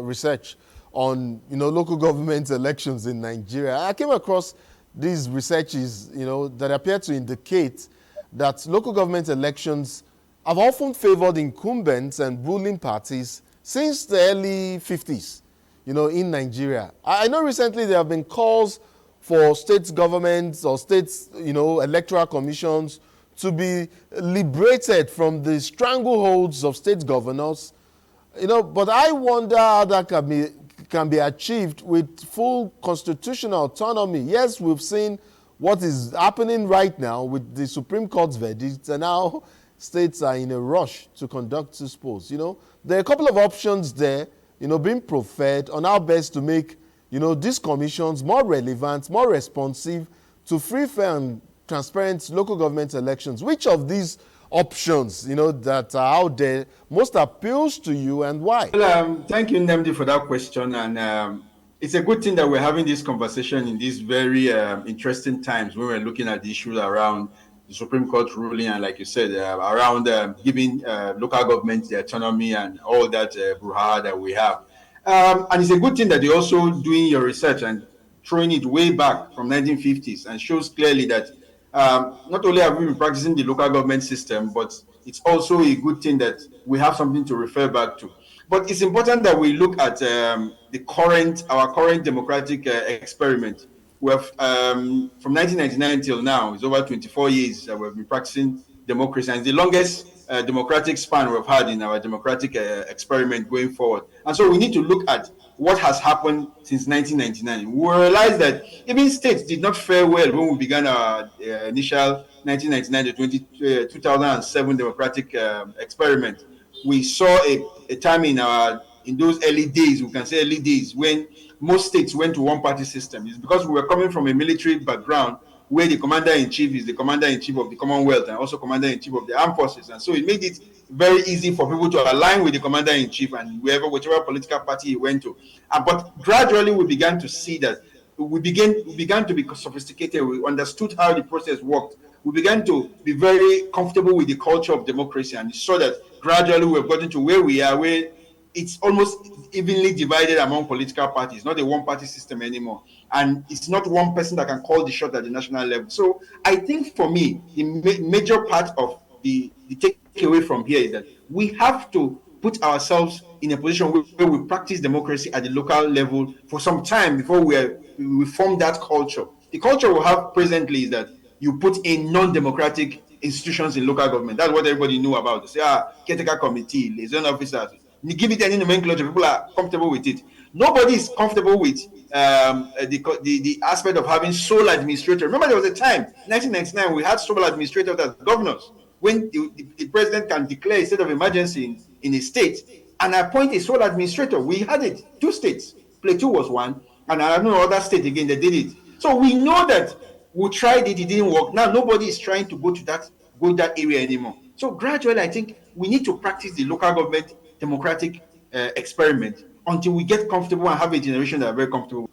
research on, local government elections in Nigeria. I came across these researches, that appear to indicate that local government elections have often favored incumbents and ruling parties since the early 50s, in Nigeria. I know recently there have been calls for state governments or state, electoral commissions to be liberated from the strangleholds of state governors. But I wonder how that can be achieved with full constitutional autonomy. Yes, we've seen what is happening right now with the Supreme Court's verdict, and now states are in a rush to conduct these polls. There are a couple of options there, being proffered on how best to make, these commissions more relevant, more responsive to free, fair, and transparent local government elections. Which of these options, that are out there most appeals to you, and why? Well, thank you, Nemdi, for that question. And it's a good thing that we're having this conversation in these very interesting times when we're looking at the issues around the Supreme Court ruling, and like you said, around giving local governments the autonomy and all that brouhaha that we have. And it's a good thing that you're also doing your research and throwing it way back from 1950s, and shows clearly that not only have we been practicing the local government system, but it's also a good thing that we have something to refer back to. But it's important that we look at our current democratic experiment. We have from 1999 till now, it's over 24 years that we've been practicing democracy, and it's the longest democratic span we've had in our democratic experiment going forward. And so we need to look at what has happened since 1999. We realized that even states did not fare well when we began our initial 1999 to 2007 democratic experiment. We saw a time in those early days, we can say early days, when most states went to one-party system. It's because we were coming from a military background where the commander-in-chief is the commander-in-chief of the Commonwealth and also commander-in-chief of the armed forces. And so it made it very easy for people to align with the commander-in-chief and whichever political party he went to. But gradually we began to see that we began to be sophisticated. We understood how the process worked. We began to be very comfortable with the culture of democracy, and saw that gradually we've gotten to where we are, where it's almost evenly divided among political parties, not a one-party system anymore. And it's not one person that can call the shot at the national level. So I think for me, the major part of the takeaway from here is that we have to put ourselves in a position where we practice democracy at the local level for some time before we form that culture. The culture we have presently is that you put in non-democratic institutions in local government. That's what everybody knew about. They say, caretaker committee, liaison officers. You give it any nomenclature, people are comfortable with it. Nobody is comfortable with the aspect of having sole administrator. Remember, there was a time, 1999, we had sole administrators as governors, when the president can declare a state of emergency in a state and appoint a sole administrator. We had it, 2 states. Plateau was one, and I don't know other state again that did it. So we know that we tried it didn't work. Now nobody is trying to go that area anymore. So gradually, I think we need to practice the local government democratic experiment until we get comfortable and have a generation that are very comfortable.